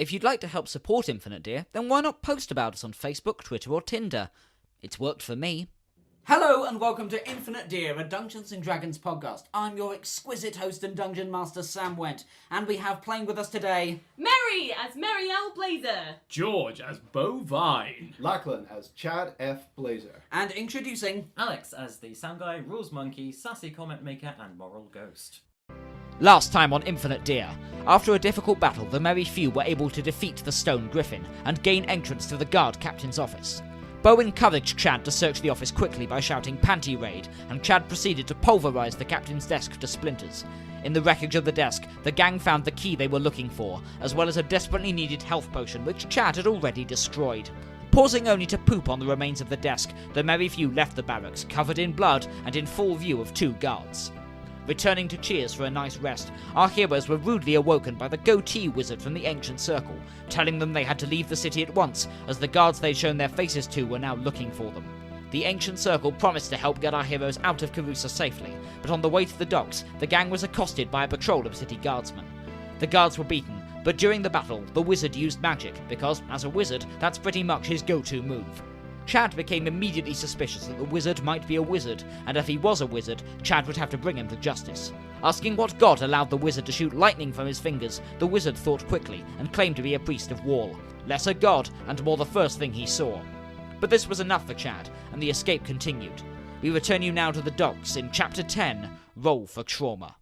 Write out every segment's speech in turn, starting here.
If you'd like to help support Infinite Deer, then why not post about us on Facebook, Twitter or Tinder? It's worked for me. Hello and welcome to Infinite Deer, a Dungeons & Dragons podcast. I'm your exquisite host and dungeon master, Sam Went, and we have playing with us today... Mary as Merrielle Blazer. George as Bovine. Lachlan as Chad F. Blazer. And introducing... Alex as the Sound Guy, Rules Monkey, Sassy Comment Maker and Moral Ghost. Last time on Infinite Deer, after a difficult battle, the merry few were able to defeat the Stone Griffin and gain entrance to the guard captain's office. Bo encouraged Chad to search the office quickly by shouting "Panty Raid," and Chad proceeded to pulverise the captain's desk to splinters. In the wreckage of the desk, the gang found the key they were looking for, as well as a desperately needed health potion which Chad had already destroyed. Pausing only to poop on the remains of the desk, the merry few left the barracks, covered in blood and in full view of 2 guards. Returning to Cheers for a nice rest, our heroes were rudely awoken by the goatee wizard from the Ancient Circle, telling them they had to leave the city at once, as the guards they'd shown their faces to were now looking for them. The Ancient Circle promised to help get our heroes out of Carusa safely, but on the way to the docks, the gang was accosted by a patrol of city guardsmen. The guards were beaten, but during the battle, the wizard used magic, because, as a wizard, that's pretty much his go-to move. Chad became immediately suspicious that the wizard might be a wizard, and if he was a wizard, Chad would have to bring him to justice. Asking what god allowed the wizard to shoot lightning from his fingers, the wizard thought quickly and claimed to be a priest of Wall. Less a god, and more the first thing he saw. But this was enough for Chad, and the escape continued. We return you now to the docks in Chapter 10, Roll for Trauma.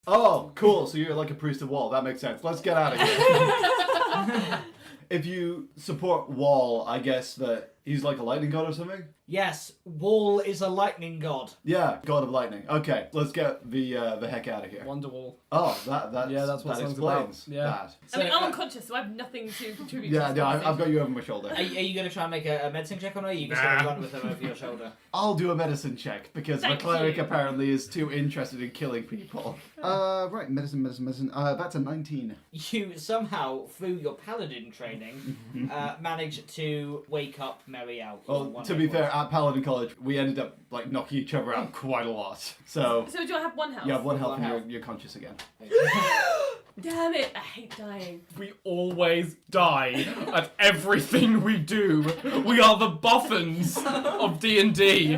Oh, cool. So you're like a priest of Wall. That makes sense. Let's get out of here. If you support Wall, I guess that he's like a lightning god or something? Yes, Wall is a lightning god. Yeah, god of lightning. Okay, let's get the heck out of here. Wonderwall. Oh, that's what that song's explains about. Yeah. that. I mean, I'm unconscious, so I have nothing to contribute Yeah, to this no, I've conversation. got you over my shoulder. Are you going to try and make a medicine check on her, or are you just going to run with them over your shoulder? I'll do a medicine check, because my Thank cleric you. apparently is too interested in killing people. Right, medicine. That's a 19. You somehow, through your paladin training, managed to wake up Merrielle. Well, to be fair, at Paladin College, we ended up like knocking each other out quite a lot. So So do I have 1 health? you have 1 health One and health. you're conscious again. Damn it, I hate dying. We always die at everything we do. We are the boffins of D&D.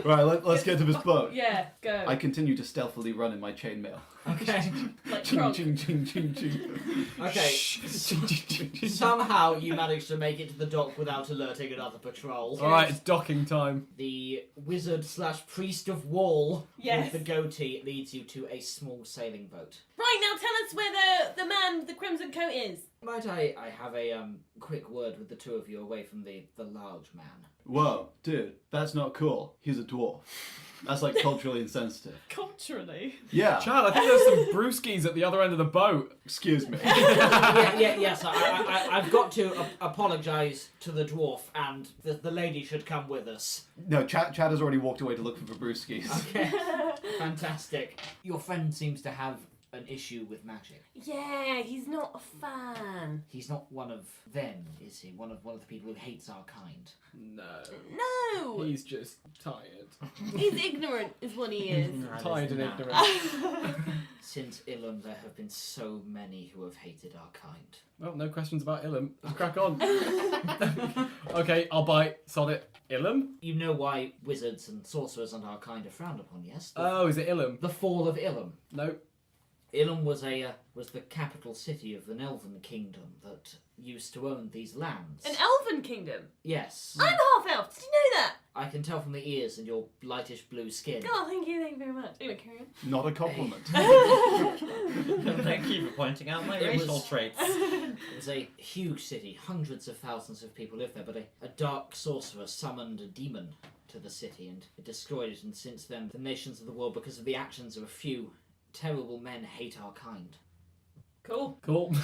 Right, let's get to this boat. Yeah, go. I continue to stealthily run in my chainmail. Okay. Like Ching, Krog. ching, ching, ching, ching. Okay. Somehow you managed to make it to the dock without alerting another patrol. Alright, it's docking time. The wizard / priest of Wall Yes. with the goatee leads you to a small sailing boat. Right, now tell us where the man with the crimson coat is. Might I have a quick word with the two of you away from the large man? Whoa, dude, that's not cool. He's a dwarf. That's like culturally insensitive. Culturally. Yeah. Chad, I think there's some brewskis at the other end of the boat. Excuse me. Yes, I've got to apologise to the dwarf, and the lady should come with us. No, Chad has already walked away to look for brewskis. Okay, fantastic. Your friend seems to have an issue with magic. Yeah, he's not a fan. He's not one of them, is he? One of the people who hates our kind. No. No! He's just tired. He's ignorant, is what he is. Tired and That is ignorant. Since Ilum, there have been so many who have hated our kind. Well, no questions about Ilum. Let's crack on. Okay, I'll bite. Sod it. Ilum? You know why wizards and sorcerers and our kind are frowned upon, yes? Oh, is it Ilum? The fall of Ilum. No. Ilum was the capital city of the Elven kingdom that used to own these lands. An elven kingdom. Yes. I'm half elf. Did you know that? I can tell from the ears and your lightish blue skin. Oh, thank you very much. Anyway, carry on. Not a compliment. Thank you for pointing out my It was- racial traits. It was a huge city. Hundreds of thousands of people lived there, but a dark sorcerer summoned a demon to the city and it destroyed it. And since then, the nations of the world, because of the actions of a few terrible men, hate our kind. Cool. Cool. Cool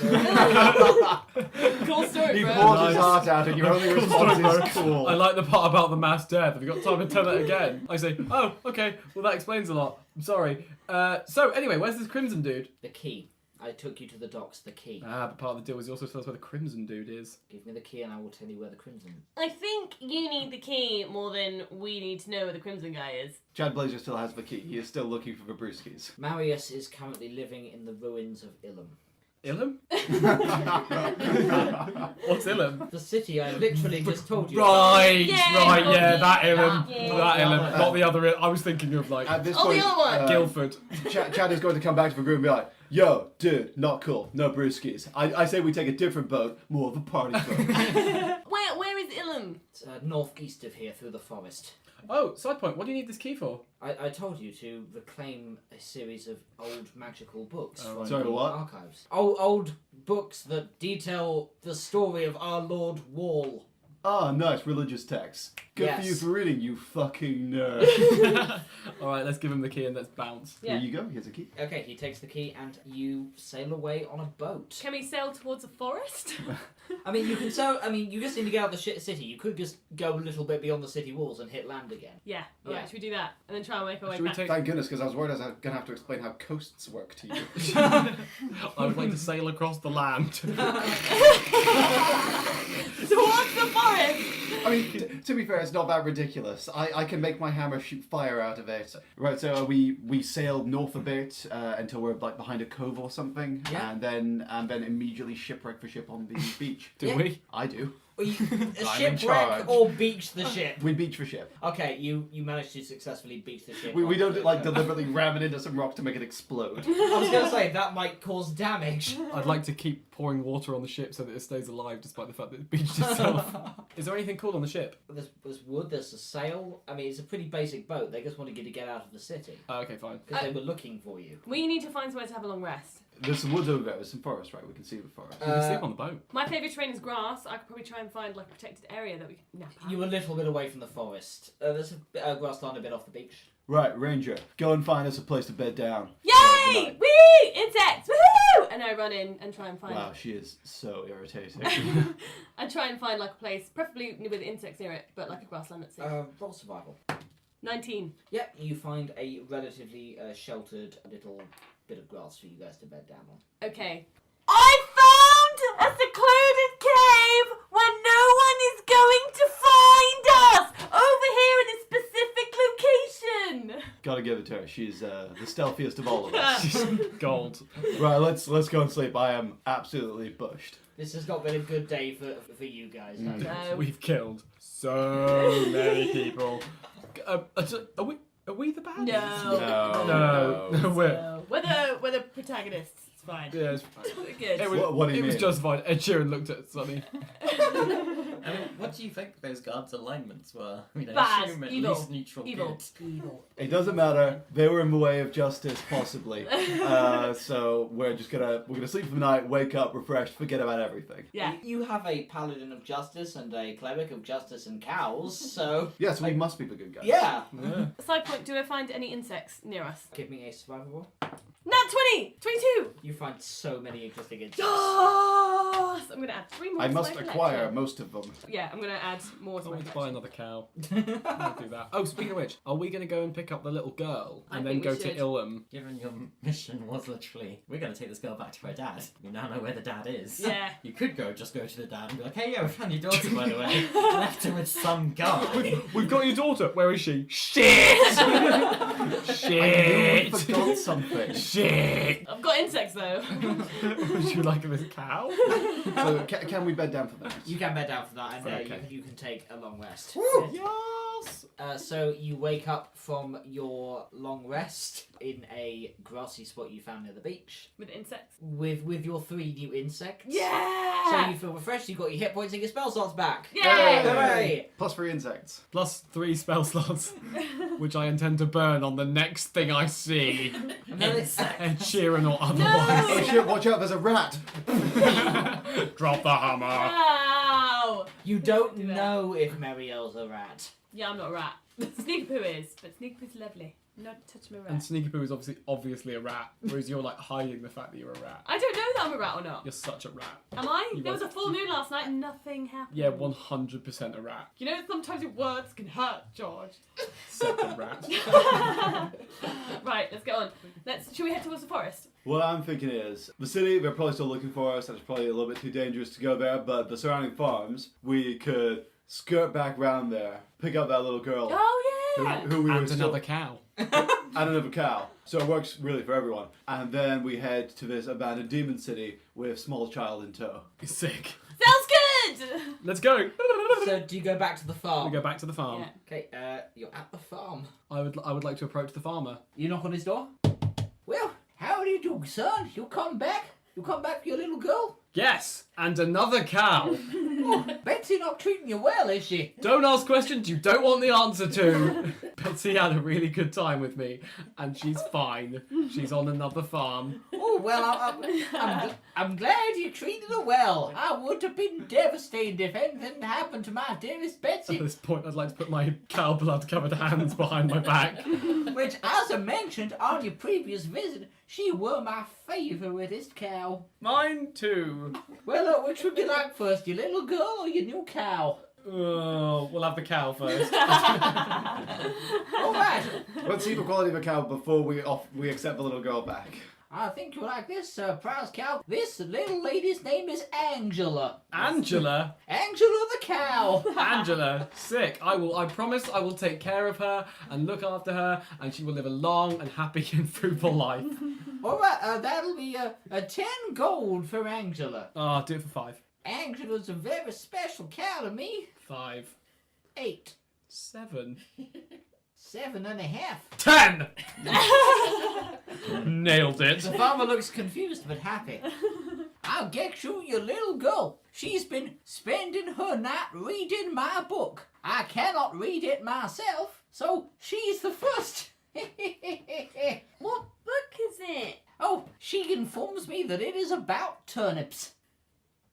story, He bro. pours his Nice. heart out and your only response is cool. I like the part about the mass death. Have you got time to tell that again? I say, oh, okay. Well, that explains a lot. I'm sorry. So, anyway, where's this Crimson dude? The key. I took you to the docks, the key. But part of the deal was you also tell us where the Crimson dude is. Give me the key and I will tell you where the crimson is. I think you need the key more than we need to know where the crimson guy is. Chad Blazer still has the key. He is still looking for the brewskis. Marius is currently living in the ruins of Ilum. Ilham? What's Ilham? The city I literally just told you. Right, Yeah, that Ilham. yeah. That Ilham. Not the other Ilham. I was thinking of like At this Oh, point, the other one. Guildford. Chad is going to come back to the group and be like, yo, dude, not cool. No brewskis. I say we take a different boat, more of a party boat. Where is Ilham? It's northeast of here through the forest. Oh, side point. What do you need this key for? I told you to reclaim a series of old magical books Oh, from right. Sorry, the what? archives. Old books that detail the story of our Lord Wall. Ah, nice, religious texts. Good for Yes. you for reading, you fucking nerd. Alright, let's give him the key and let's bounce. Yeah. Here you go, here's a key. Okay, he takes the key and you sail away on a boat. Can we sail towards a forest? I mean, you can sail. I mean, you just need to get out of the city. You could just go a little bit beyond the city walls and hit land again. Yeah. Yeah. Alright, should we do that? And then try and make our way Should we back. take- Thank goodness, because I was worried I was going to have to explain how coasts work to you. I would like to sail across the land. Towards the forest! I mean, to be fair, it's not that ridiculous. I can make my hammer shoot fire out of it. Right, so we sail north a bit until we're like behind a cove or something, Yeah. and then immediately shipwreck for ship on the beach. Do Yeah. we? I do. Or you, in shipwreck charge. or beach the ship. We beach for ship. Okay, you managed to successfully beach the ship. We don't like the. deliberately ram it into some rock to make it explode. I was gonna say that might cause damage. I'd like to keep pouring water on the ship so that it stays alive despite the fact that it beached itself. Is there anything cool on the ship? There's wood. There's a sail. I mean, it's a pretty basic boat. They just wanted you to get out of the city Okay, fine. because they were looking for you. We need to find somewhere to have a long rest. There's some woods over there. There's some forest, right? We can see the forest. We can sleep on the boat. My favourite terrain is grass. I could probably try and find like a protected area that we can nap out. You were a little bit away from the forest. There's a grassland a bit off the beach. Right, Ranger, go and find us a place to bed down. Yay! Whee! Insects! Woohoo! And I run in and try and find. Wow, she is so irritating. I try and find like a place, preferably with insects near it, but like a grassland at sea. Roll survival. 19. Yep, you find a relatively sheltered little bit of grass for you guys to bed down on. Okay. I found a secluded cave where no one is going to find us! Over here in a specific location! Gotta give it to her. She's the stealthiest of all of us. Gold. Right, let's go and sleep. I am absolutely bushed. This has not been a good day for you guys. has it? No. We've killed so many people. Are we the bad guys? No. No, we're. No. We're the protagonists. It's fine. Yeah, it's fine. We're good. It was, What do you it was mean? justified. Ed Sheeran looked at Sonny. I mean, what do you think those guards' alignments were? I mean, I Bad, assume at evil, least neutral Evil. good. Evil. It doesn't matter. They were in the way of justice, possibly. So we're gonna sleep for the night, wake up refreshed, forget about everything. Yeah. You have a paladin of justice and a cleric of justice and cows, so Yes, we must be the good guys. yeah. Yeah. Side point, do I find any insects near us? Give me a survival roll. Nat 20! 22! You find so many existing insects. Yes! I'm gonna add 3 more I to must my acquire collection. most of them. Yeah, I'm gonna add more to I my want to buy collection. another cow. I'll do that. Oh, speaking of which, are we going to go and pick up the little girl I and then think we go to should. Ilham? Given your mission was literally, we're going to take this girl back to her dad. You now know where the dad is. Yeah. You could just go to the dad and be like, hey, yeah, we found your daughter, by the way. Left her with some guy. We've got your daughter. Where is she? Shit! I Shit! forgot something. Shit! I've got insects though. Would you like this cow? So can we bed down for that? You can bed down for that, and Okay. you can take a long rest. Yes! So you wake up from your long rest in a grassy spot you found near the beach With insects. with your 3 new insects. Yeah! So you feel refreshed. You've got your hit points and your spell slots back. Yay! Hooray! Plus 3 insects. Plus 3 spell slots, which I intend to burn on the next thing I see. And then it's- Ed Sheeran or otherwise. Oh shit, watch out, there's a rat! Drop the hammer. Wow! you don't Do that. know if Merrielle's a rat. Yeah, I'm not a rat. Sneakapoo is, but Sneakapoo's lovely. Not touch my And rat. Sneaky Poo is obviously a rat, whereas you're like hiding the fact that you're a rat. I don't know that I'm a rat or not. You're such a rat. Am I? You There was are. a full moon last night and nothing happened. Yeah, 100% a rat. You know, sometimes your words can hurt, George. Such a rat. Right, let's get on. Should we head towards the forest? What I'm thinking is, the city, they're probably still looking for us, and it's probably a little bit too dangerous to go there, but the surrounding farms, we could skirt back round there, pick up that little girl Oh, yeah! who we were And still... another cow. and another cow. So it works really for everyone. And then we head to this abandoned demon city with small child in tow. Sick. Sounds good! Let's go. So do you go back to the farm? We go back to the farm. Yeah. Okay, you're at the farm. I would like to approach the farmer. You knock on his door? Well, how do you do, son? You come back? You come back for your little girl? Yes, and another cow. Oh, Betsy not treating you well, is she? Don't ask questions you don't want the answer to. Betsy had a really good time with me, and she's fine. She's on another farm. Oh, well, I'm glad you treated her well. I would have been devastated if anything happened to my dearest At Betsy. this point, I'd like to put my cow blood-covered hands behind my back. Which, as I mentioned on your previous visit, she were my favouriteest cow. Mine too. Well, look, which would you like first, your little girl or your new cow? Oh, we'll have the cow first. All right. Let's see the quality of a cow before we accept the little girl back. I think you like this, prize cow. This little lady's name is Angela. Angela. Angela the cow. Angela, sick. I promise I will take care of her and look after her, and she will live a long and happy and fruitful life. All right, that'll be 10 gold for Angela. Ah, do it for 5. Angela's a very special cow to me. 5. 8. 7. 7.5. 10! Nailed it. The farmer looks confused but happy. I'll get you your little girl. She's been spending her night reading my book. I cannot read it myself, so she's the first. What book is it? Oh, she informs me that it is about turnips.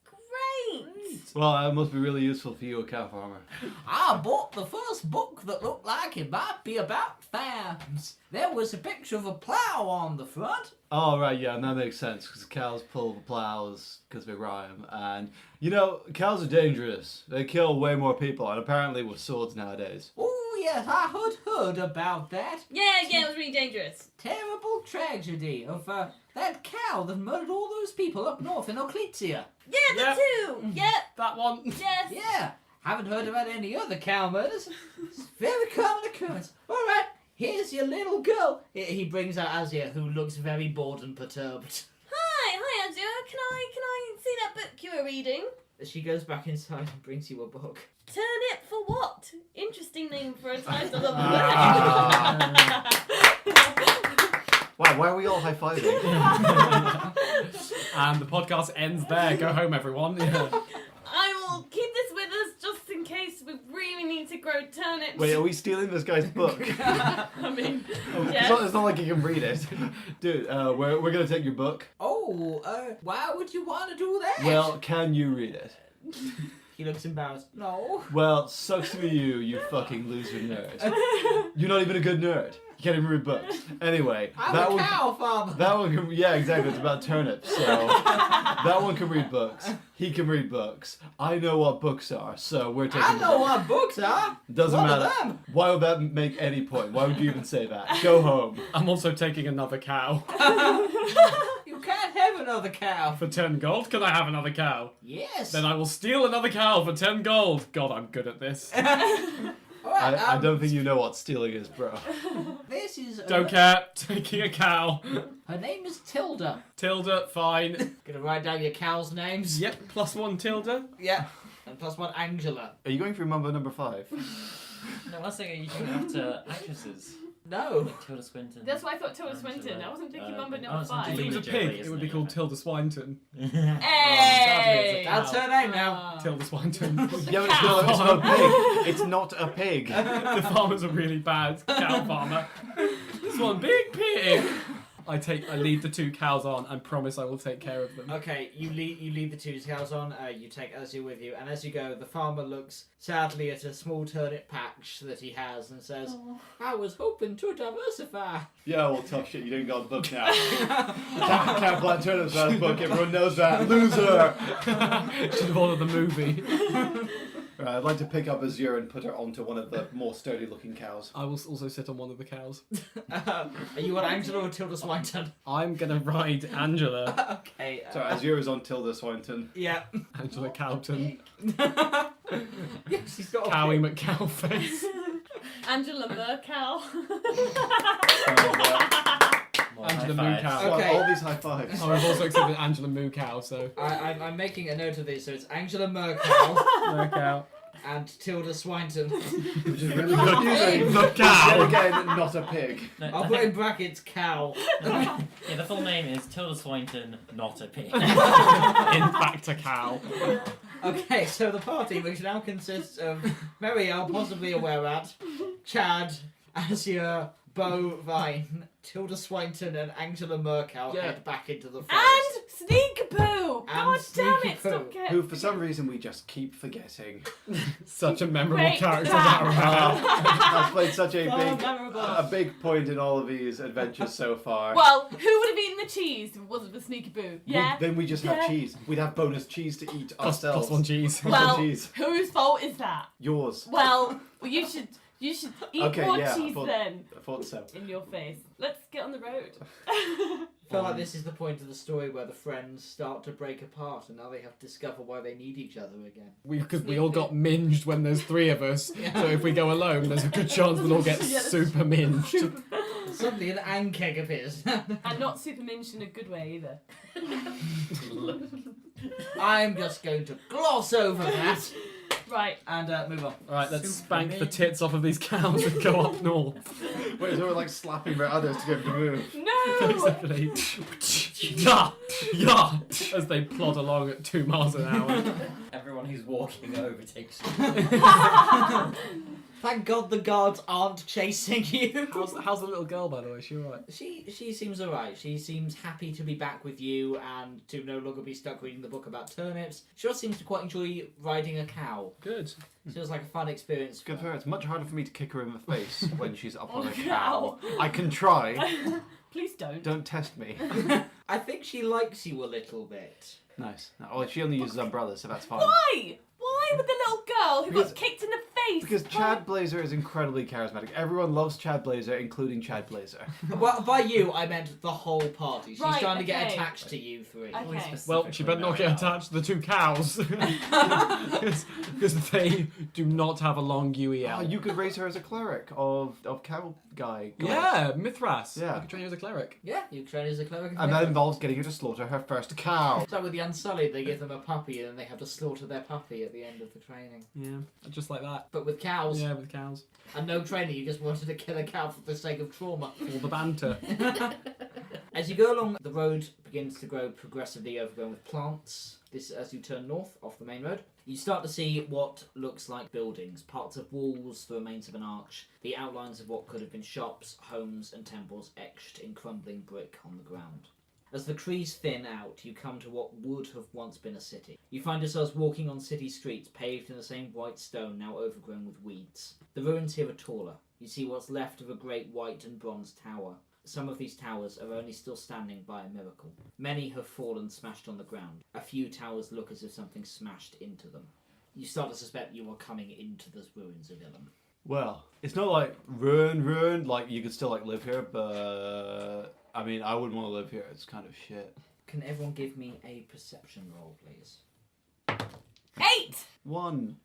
Great! Well, that must be really useful for you, a cow farmer. I bought the first book that looked like it might be about farms. There was a picture of a plough on the front. Oh, right, yeah, and that makes sense, because cows pull the plows because they rhyme. And, you know, cows are dangerous. They kill way more people, and apparently with swords nowadays. Oh, yes, I had heard about that. Yeah, it was really dangerous. Terrible tragedy of that cow that murdered all those people up north in Ocletia. Yeah, the two! Yeah, That one. yes. Yeah, haven't heard about any other cow murders. It's a very common occurrence. All right, here's your little girl. He brings out Azia, who looks very bored and perturbed. Hi, Angela. Can I see that book you were reading? She goes back inside and brings you a book. Turnip for what? Interesting name for a title of a Wow, why are we all high-fiving? And the podcast ends there. Go home, everyone. Yeah. I will keep this with us just in case we really need to grow turnips. Wait, are we stealing this guy's book? I mean, It's not like you can read it. Dude, we're going to take your book. Oh, why would you want to do that? Well, can you read it? He looks embarrassed. No. Well, sucks to be you fucking loser nerd. You're not even a good nerd. You can't even read books. Anyway, I'm a cow farmer. That one can, yeah, exactly. It's about turnips. So that one can read books. He can read books. I know what books are, so we're taking. I know what books are. Doesn't What matter. are them? Why would that make any point? Why would you even say that? Go home. I'm also taking another cow. You can't have another cow. For 10 gold, can I have another cow? Yes. Then I will steal another cow for 10 gold. God, I'm good at this. All right, I don't think you know what stealing is, bro. This is. Don't care. Taking a cow. Her name is Tilda. Tilda, fine. Gonna write down your cow's names. Yep, +1 Tilda. Yeah. And +1 Angela. Are you going for Mambo number 5? No, I was thinking you can after actresses. No. Tilda Swinton. that's why I thought Tilda Angela, Swinton. I wasn't thinking Mumbo oh, number it's 5. If it was a Angelina pig, Jolie, it would isn't be it? called Tilda Swinton. Hey! That's her name now. Tilda Swinton. Yeah, but it's not a pig. It's not a pig. The farmer's a really bad cow farmer. This one big pig. I lead the 2 cows on and promise I will take care of them. Okay, you leave the 2 cows on, you take Azzy with you, and as you go, the farmer looks sadly at a small turnip patch that he has and says, I was hoping to diversify. Yeah, well, tough shit. You didn't got a book now. Can't plant turnips without a book. Everyone knows that. Loser. Should have ordered the movie. Right, I'd like to pick up Azure and put her onto one of the more sturdy-looking cows. I will also sit on one of the cows. Are you on Angela or Tilda Swinton? I'm gonna ride Angela. Okay. Sorry, Azure is on Tilda Swinton. Yeah. Angela Cowton. Yeah, she's got Cowie McCowface. Angela Merkel. Angela high Mookow. fives. Okay. All these high fives. Oh, I've also accepted Angela Mookow, so. I'm making a note of these, so it's Angela Merkel Mookow. and Tilda Swinton. Which is really confusing. The Yet cow! again, not a pig. No, I'll put in brackets cow. yeah, the full name is Tilda Swinton, not a pig. In fact, a cow. Okay, so the party, which now consists of Merrielle, possibly a were-rat, Chad, Azure, Bo Vine, Tilda Swinton, and Angela Merkel Yeah. head back into the forest. And Sneakapoo! God damn Sneaky it, stop Poo. getting... Who, for some reason, we just keep forgetting. Such a memorable Great character, crack. that Has played such a So big, memorable. a big point in all of these adventures so far. Well, who would have eaten the cheese if it wasn't for Sneakapoo? Yeah. Then we just have Yeah. cheese. We'd have bonus cheese to eat Plus ourselves. one cheese. Well, cheese. whose fault is that? Yours. Well, you should eat Okay, more yeah, I cheese thought- then. I thought so. In your face. Let's get on the road. I feel like this is the point of the story where the friends start to break apart and now they have to discover why they need each other again. Because we all got minged when there's three of us. So if we go alone, there's a good chance we'll all get Yeah, that's super minged. Suddenly an ankeg appears. And not super minced in a good way either. I'm just going to gloss over that Right. and move on. Alright, let's Super spank the mean. tits off of these cows and go up north. Wait, so we're like slapping their others to get them to move. No! Basically. Yeah! Yeah! As they plod along at 2 miles an hour. Everyone who's walking overtakes you. Thank God the guards aren't chasing you. How's the little girl, by the way? Is she alright? She seems alright. She seems happy to be back with you and to no longer be stuck reading the book about turnips. She also seems to quite enjoy riding a cow. Good. Feels like a fun experience. Good for her. It's much harder for me to kick her in the face when she's up on a Oh, cow. I can try. Please don't. Don't test me. I think she likes you a little bit. Nice. Oh, she only uses umbrellas, so that's fine. Why? Why with the little girl who Because- got kicked in the face? Because Chad Blazer is incredibly charismatic. Everyone loves Chad Blazer, including Chad Blazer. Well, by you, I meant the whole party. She's Right, trying to get okay. attached to you three. Okay. Well, she better not get attached to the 2 cows. Because they do not have a long UEL. Oh, you could raise her as a cleric of cow guy. Yeah, Mithras. Yeah. I could train you as a cleric. Yeah, you train as a cleric. And that involves getting her to slaughter her first cow. It's like with the Unsullied, they give them a puppy and then they have to slaughter their puppy at the end of the training. Yeah, just like that. But with cows, Yeah, with cows. and no training, you just wanted to kill a cow for the sake of trauma. All the banter. As you go along, the road begins to grow progressively overgrown with plants. This, as you turn north off the main road, you start to see what looks like buildings, parts of walls, the remains of an arch, the outlines of what could have been shops, homes, and temples etched in crumbling brick on the ground. As the trees thin out, you come to what would have once been a city. You find yourselves walking on city streets paved in the same white stone, now overgrown with weeds. The ruins here are taller. You see what's left of a great white and bronze tower. Some of these towers are only still standing by a miracle. Many have fallen smashed on the ground. A few towers look as if something smashed into them. You start to suspect you are coming into the ruins of Ilham. Well, it's not like ruined, like you could still like live here, but I mean, I wouldn't want to live here. It's kind of shit. Can everyone give me a perception roll, please? 8! 1.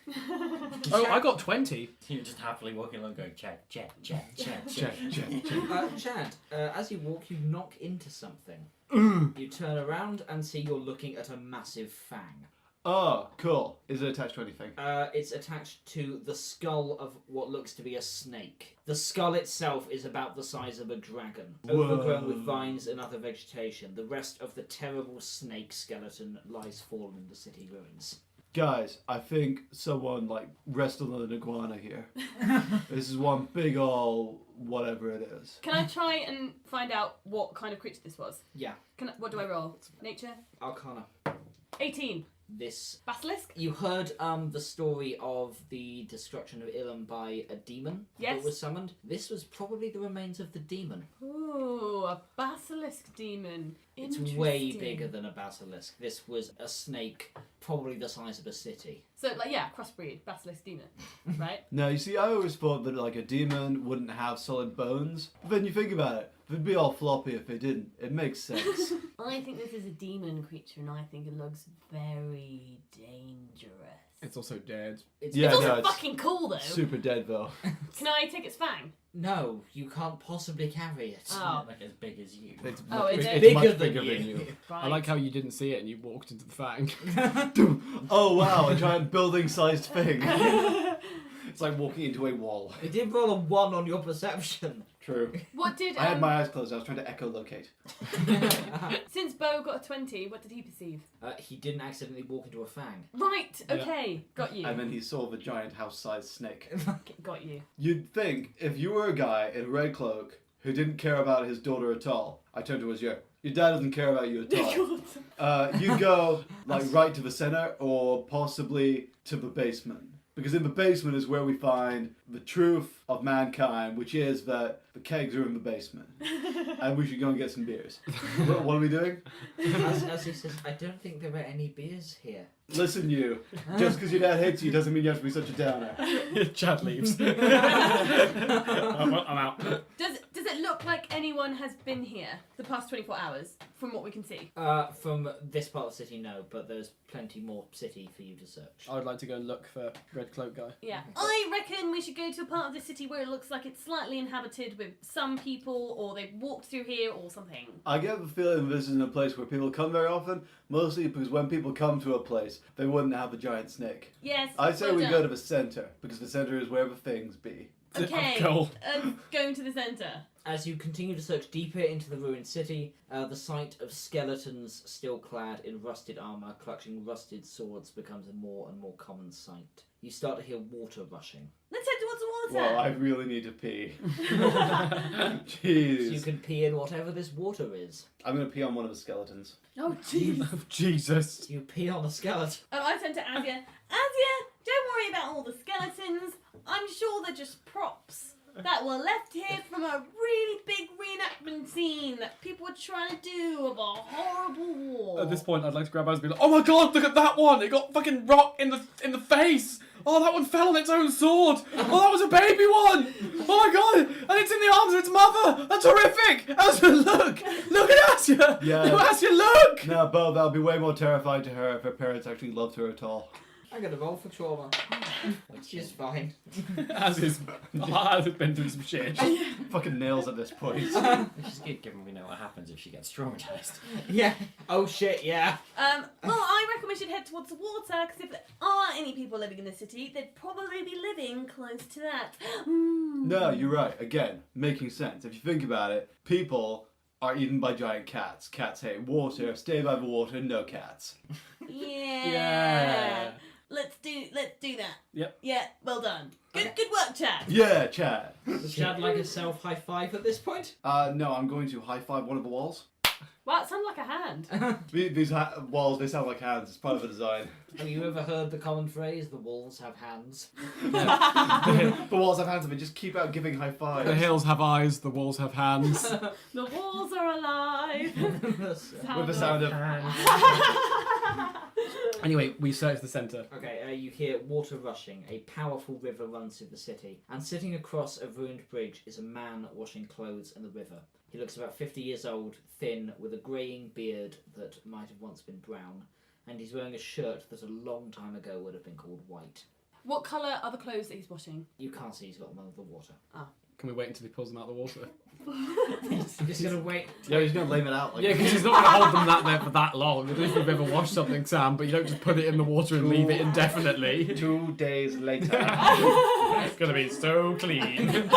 Oh, I got 20. You're just happily walking along going, Chad. Check, check. Chad, as you walk, you knock into something. You turn around and see you're looking at a massive fang. Oh, cool. Is it attached to anything? It's attached to the skull of what looks to be a snake. The skull itself is about the size of a dragon, overgrown with vines and other vegetation. The rest of the terrible snake skeleton lies fallen in the city ruins. Guys, I think someone like rested on an iguana here. This is one big ol' whatever it is. Can I try and find out what kind of creature this was? Yeah, What do I roll? Nature? Arcana. 18. This. Basilisk? You heard the story of the destruction of Ilham by a demon Yes. that was summoned. This was probably the remains of the demon. Ooh, a basilisk demon. It's way bigger than a basilisk. This was a snake, probably the size of a city. So, like, yeah, crossbreed, basilisk demon, right? No, you see, I always thought that like a demon wouldn't have solid bones. But then you think about it, it'd be all floppy if it didn't. It makes sense. I think this is a demon creature, and I think it looks very dangerous. It's also dead. It's Yeah, also no, it's fucking cool though. super dead though. Can I take its fang? No, you can't possibly carry it. Oh. Like as big as you. It's, Oh, is it? It's much Bigger than bigger you. than you. Right. I like how you didn't see it and you walked into the fang. Oh wow, a giant building-sized thing. It's like walking into a wall. You did roll a 1 on your perception. True. What did I had my eyes closed. I was trying to echolocate. since Bo got a 20, what did he perceive? He didn't accidentally walk into a fang. Right. Okay. Got you. And then he saw the giant house-sized snake. Got you. You'd think if you were a guy in a red cloak who didn't care about his daughter at all, I turned to his your dad doesn't care about you at all. You go like right to the center or possibly to the basement. Because in the basement is where we find the truth of mankind, which is that the kegs are in the basement. And we should go and get some beers. What are we doing? As he says, I don't think there are any beers here. Listen, you. Just because your dad hates you doesn't mean you have to be such a downer. Chad leaves. I'm out. Does it look like anyone has been here the past 24 hours, from what we can see? From this part of the city, no, but there's plenty more city for you to search. I would like to go and look for Red Cloak guy. Yeah. I reckon we should go to a part of the city where it looks like it's slightly inhabited with some people, or they've walked through here, or something. I get the feeling this isn't a place where people come very often, mostly because when people come to a place, they wouldn't have a giant snake. Yes. I say well we done. go to the center, because the center is where the things be. Okay. Cool. Going to the centre. As you continue to search deeper into the ruined city, the sight of skeletons still clad in rusted armour, clutching rusted swords, becomes a more and more common sight. You start to hear water rushing. Let's head towards the water. Well, I really need to pee. So you Jeez. can pee in whatever this water is. I'm gonna pee on one of the skeletons. Oh, jeez. Oh, Jesus. You pee on a skeleton. Oh, I turn to Azia. Azia, don't worry about all the skeletons. I'm sure they're just props that were left here from a really big reenactment scene that people were trying to do of a horrible war. At this point, I'd like to grab eyes and be like, "Oh my God! Look at that one! It got fucking rock in the face! Oh, that one fell on its own sword! Oh, that was a baby one! Oh my God! And it's in the arms of its mother! That's horrific! Asya, look at Asya! Yeah. No, Asya, look! Now, Bo, that'll be way more terrifying to her if her parents actually loved her at all. I'm gonna roll for trauma. She's fine. Asya's been through some shit. Fucking nails at this point. Which is good given we know what happens if she gets traumatized. Yeah. Oh shit, yeah. Well, I reckon we should head towards the water, because if there are any people living in the city, they'd probably be living close to that. No, you're right. Again, making sense. If you think about it, people are eaten by giant cats. Cats hate water. Stay by the water. No cats. Yeah. Yeah. Let's do that. Yep. Yeah, well done. Good work, Chad. Yeah, Chad. Does Chad like a self high five at this point? No, I'm going to high five one of the walls. Wow, it sounded like a hand. These walls, they sound like hands. It's part of the design. Have you ever heard the common phrase, the walls have hands? The walls have hands and they just keep out giving high The fives. hills have eyes, the walls have hands. The walls are alive. With the sound of... Anyway, we search the centre. Okay, you hear water rushing. A powerful river runs through the city. And sitting across a ruined bridge is a man washing clothes in the river. He looks about 50 years old, thin, with a greying beard that might have once been brown. And he's wearing a shirt that a long time ago would have been called white. What colour are the clothes that he's washing? You can't see he's got them under the water. Can we wait until he pulls them out of the water? He's gonna wait. Yeah, he's going to lay it out like Yeah, because he's not going to hold them that there for that long. I don't know if you've ever washed something, Sam, but you don't just put it in the water and leave it indefinitely. 2 days later. It's going to be so clean.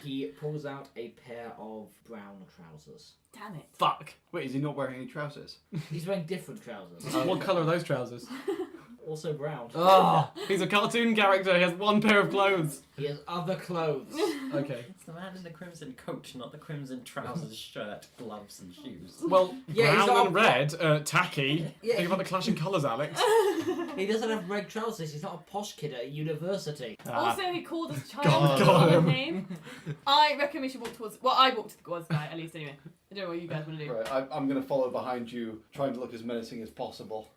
He pulls out a pair of brown trousers. Damn it. Fuck. Wait, is he not wearing any trousers? He's wearing different trousers. What colour are those trousers? Also brown. Oh, he's a cartoon character. He has one pair of clothes. He has other clothes. Okay. It's the man in the crimson coat, not the crimson trousers, shirt, gloves, and shoes. Well, Yeah, he's brown got and red, tacky. Yeah. Think about the clashing colours, Alex. He doesn't have red trousers. He's not a posh kid at a university. Also, he called us child God, with got a him. name. I reckon we should walk towards... Well, I walked to the Gauze guy, at least, anyway. I don't know what you guys want to do. Right, I'm going to follow behind you, trying to look as menacing as possible.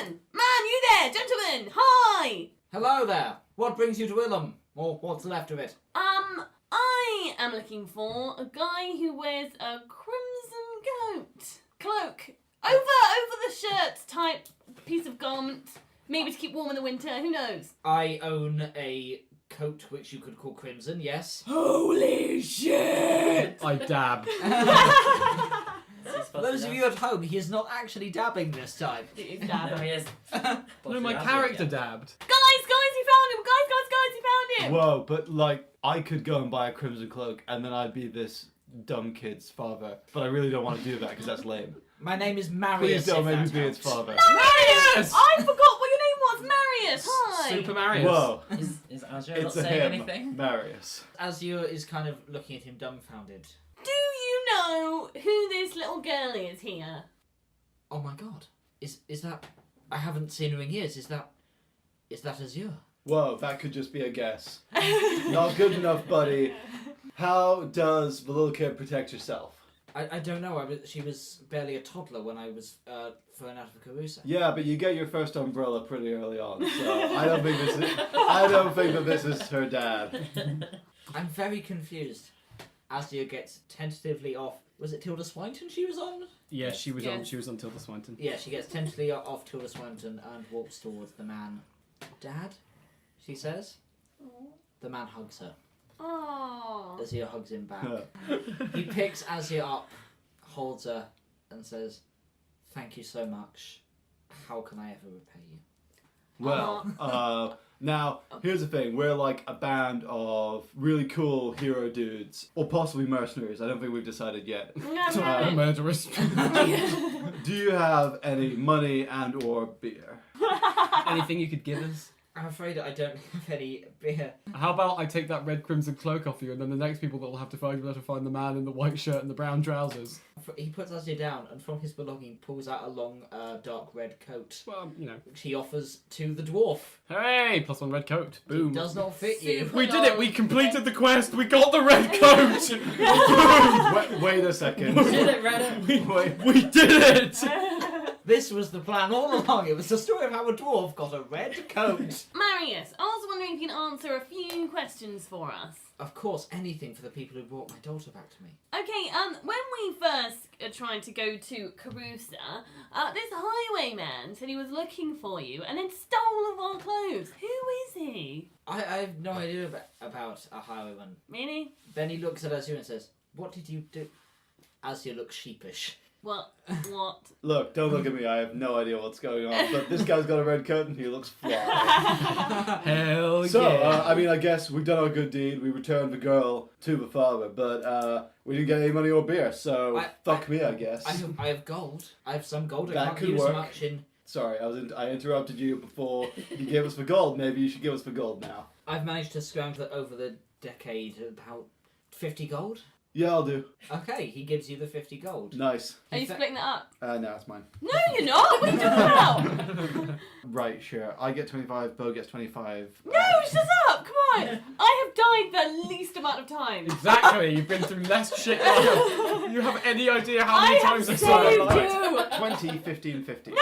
Man, you there, gentlemen, hi! Hello there. What brings you to Ilham? Or what's left of it? I am looking for a guy who wears a crimson cloak. Over the shirt type piece of garment. Maybe to keep warm in the winter, who knows? I own a coat which you could call crimson, yes. Holy shit! I dab. For those of you at home, he is not actually dabbing this time. It is No, dabbing. he is. No, my character dabbed. Guys, he found him! Guys, he found him! Whoa, but like, I could go and buy a crimson cloak, and then I'd be this dumb kid's father. But I really don't want to do that because that's lame. My name is Marius. Please don't if make me that be its helps. father. Marius! I forgot what your name was, Marius! Hi! Super Marius. Whoa, Is Azure not it's a saying him, anything? Marius. Azure is kind of looking at him dumbfounded. Do you know who this little girl is here? Oh my god. Is that... I haven't seen her in years. Is that Azure? Whoa, that could just be a guess. Not good enough, buddy. How does the little kid protect herself? I don't know. She was barely a toddler when I was thrown out of Carusa. Yeah, but you get your first umbrella pretty early on, so I don't think that this is her dad. I'm very confused. Azure gets tentatively off. Was it Tilda Swinton she was on? Yeah, she was Yes. on Tilda Swinton. Yeah, she gets tentatively off Tilda Swinton and walks towards the man. Dad? She says. The man hugs her. Oh. Azure hugs him back. He picks Azure up, holds her, and says, "Thank you so much. How can I ever repay you?" Well, now, here's the thing. We're like a band of really cool hero dudes. Or possibly mercenaries. I don't think we've decided yet. Murderous. Do you have any money and or beer? Anything you could give us? I'm afraid I don't have any beer. How about I take that red crimson cloak off you, and then the next people that will have to find will have to find the man in the white shirt and the brown trousers. He puts Azure down and from his belonging pulls out a long, dark red coat, Well, you know. which he offers to the dwarf. Hey, +1 red coat. Boom. It does not fit you. We did it. We completed the quest. We got the red coat. Wait a second. Did it, Reddit? We did it. This was the plan all along. It was the story of how a dwarf got a red coat. Marius, I was wondering if you can answer a few questions for us. Of course, anything for the people who brought my daughter back to me. Okay, when we first tried to go to Carusa, this highwayman said he was looking for you and then stole all of our clothes. Who is he? I have no idea about a highwayman. Really? Then he looks at Azure and says, "What did you do?" Azure looks sheepish. What? Look, don't look at me. I have no idea what's going on. But this guy's got a red coat and he looks fly. Hell So, yeah. I mean, I guess we've done our good deed. We returned the girl to the father, but we didn't get any money or beer. So fuck me, I guess. I have gold. I have some gold. I That can't could use work. much in. Sorry, I interrupted you before you gave us the gold. Maybe you should give us the gold now. I've managed to scrounge over the decade about 50 gold. Yeah, I'll do. Okay, he gives you the 50 gold. Nice. Are you splitting that up? No, it's mine. No, you're not. What are you talking about? Right, sure. I get 25, Bo gets 25. No, shut up. Come on. I have died the least amount of times. Exactly. You've been through less shit. You have any idea how many I have times I saw saved that light? 20, 15, 50. No!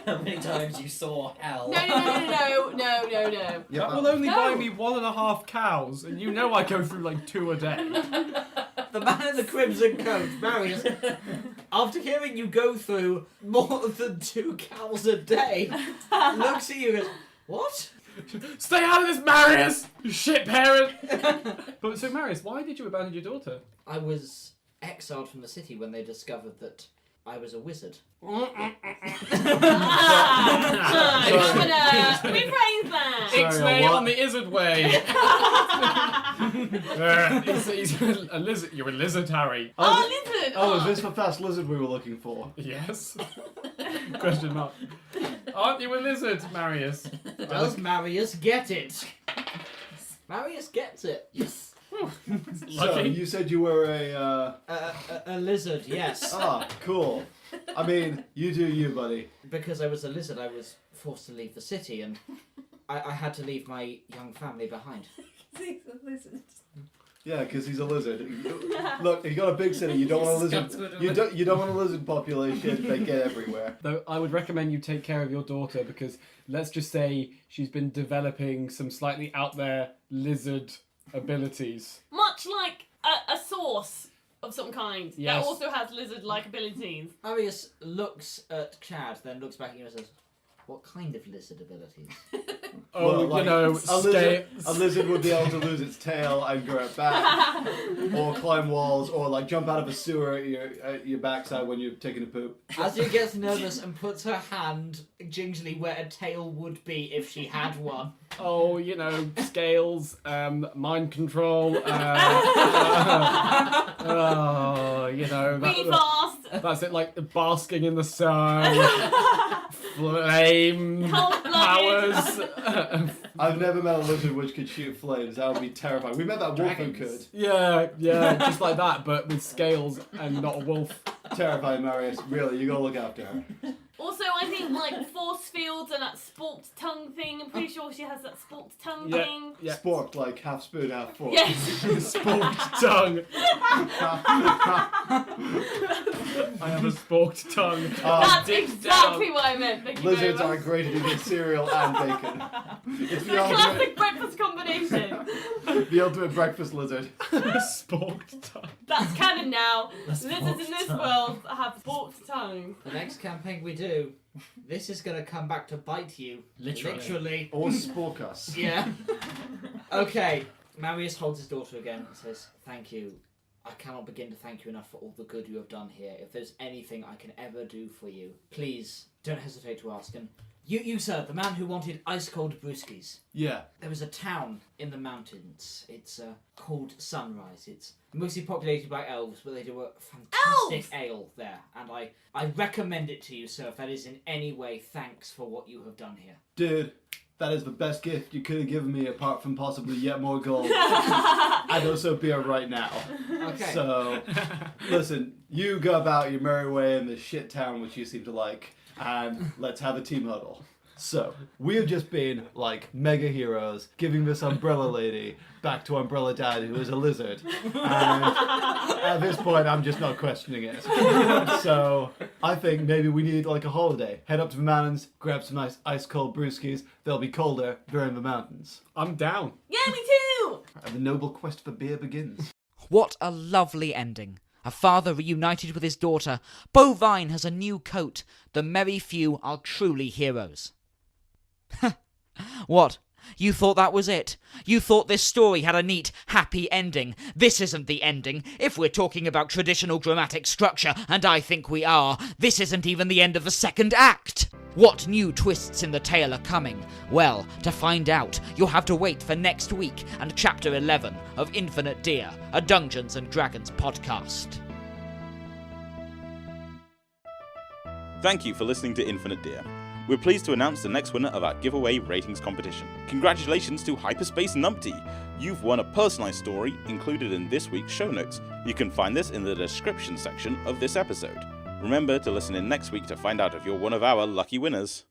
How many times you saw hell? No. Yep, That will only No. buy me 1.5 cows, and you know I go through like 2 a day. The man in the crimson coat, Marius, after hearing you go through more than 2 cows a day, looks at you and goes, "What?" Stay out of this, Marius! You shit parent! But so, Marius, why did you abandon your daughter? I was exiled from the city when they discovered that I was a wizard. I'm gonna rephrase that. Sorry, Ixnay what? on the Izzard way! He's a lizard. You're a lizard, Harry. Lizard. Oh, is this the fast lizard we were looking for? Yes? Question mark. Aren't you a lizard, Marius? Does Marius get it? Marius gets it. Yes. So, Lucky. you said you were a, A lizard, yes. cool. I mean, you do you, buddy. Because I was a lizard, I was forced to leave the city, and I had to leave my young family behind. Yeah, because he's a lizard. Look, you got a big city. You don't want a lizard. You don't want a lizard population. They get everywhere. Though I would recommend you take care of your daughter because let's just say she's been developing some slightly out there lizard abilities. Much like a sauce of some kind Yes. that also has lizard-like abilities. Marius looks at Chad, then looks back at you and says, What kind of lizard abilities? Oh, Well, you know, a lizard would be able to lose its tail and grow it back, or climb walls, or like jump out of a sewer at your backside when you're taking a poop. Azia gets nervous and puts her hand gingerly where a tail would be if she had one. Oh, you know, scales, mind control, oh, you know, Really fast. that's it, like basking in the sun, flame powers. I've never met a lizard which could shoot flames. That would be terrifying. We met that wolf who could. Yeah, just like that, but with scales and not a wolf. Terrifying, Marius. Really, you gotta look after her. Also, I think like force fields and that sporked tongue thing. I'm pretty sure she has that sporked tongue Yeah. thing. Yeah. Sporked, like half spoon, half fork. Yes. Sporked tongue. I have a sporked tongue. That's Deep exactly down. what I meant. Thank you Lizards very are much. great at eating cereal and bacon. It's The the ultimate, classic breakfast combination. the ultimate breakfast lizard. Sporked tongue. That's canon now. The Lizards in sporked this tongue. world have forked tongue. The next campaign we do, this is going to come back to bite you. Literally. Or spork us. Yeah. Okay. Marius holds his daughter again and says, "Thank you. I cannot begin to thank you enough for all the good you have done here. If there's anything I can ever do for you, please don't hesitate to ask." And you sir, the man who wanted ice-cold brewskis. Yeah. There is a town in the mountains. It's called Sunrise. It's mostly populated by elves, but they do a fantastic ale there. And I recommend it to you, sir, if that is in any way thanks for what you have done here. Dude, that is the best gift you could have given me apart from possibly yet more gold. And also beer right now. Okay. So, listen, you go about your merry way in this shit town which you seem to like, and let's have a team huddle. So, we have just been, like, mega heroes, giving this umbrella lady back to Umbrella Dad, who is a lizard. And at this point, I'm just not questioning it. So, I think maybe we need, like, a holiday. Head up to the mountains, grab some nice ice-cold brewskis. They'll be colder. They're in the mountains. I'm down. Yeah, me too. And the noble quest for beer begins. What a lovely ending. A father reunited with his daughter. Bovine has a new coat. The merry few are truly heroes. What? You thought that was it? You thought this story had a neat, happy ending? This isn't the ending. If we're talking about traditional dramatic structure, and I think we are, this isn't even the end of the second act. What new twists in the tale are coming? Well, to find out, you'll have to wait for next week and Chapter 11 of Infinite Deer, a Dungeons & Dragons podcast. Thank you for listening to Infinite Deer. We're pleased to announce the next winner of our giveaway ratings competition. Congratulations to Hyperspace Numpty! You've won a personalised story included in this week's show notes. You can find this in the description section of this episode. Remember to listen in next week to find out if you're one of our lucky winners.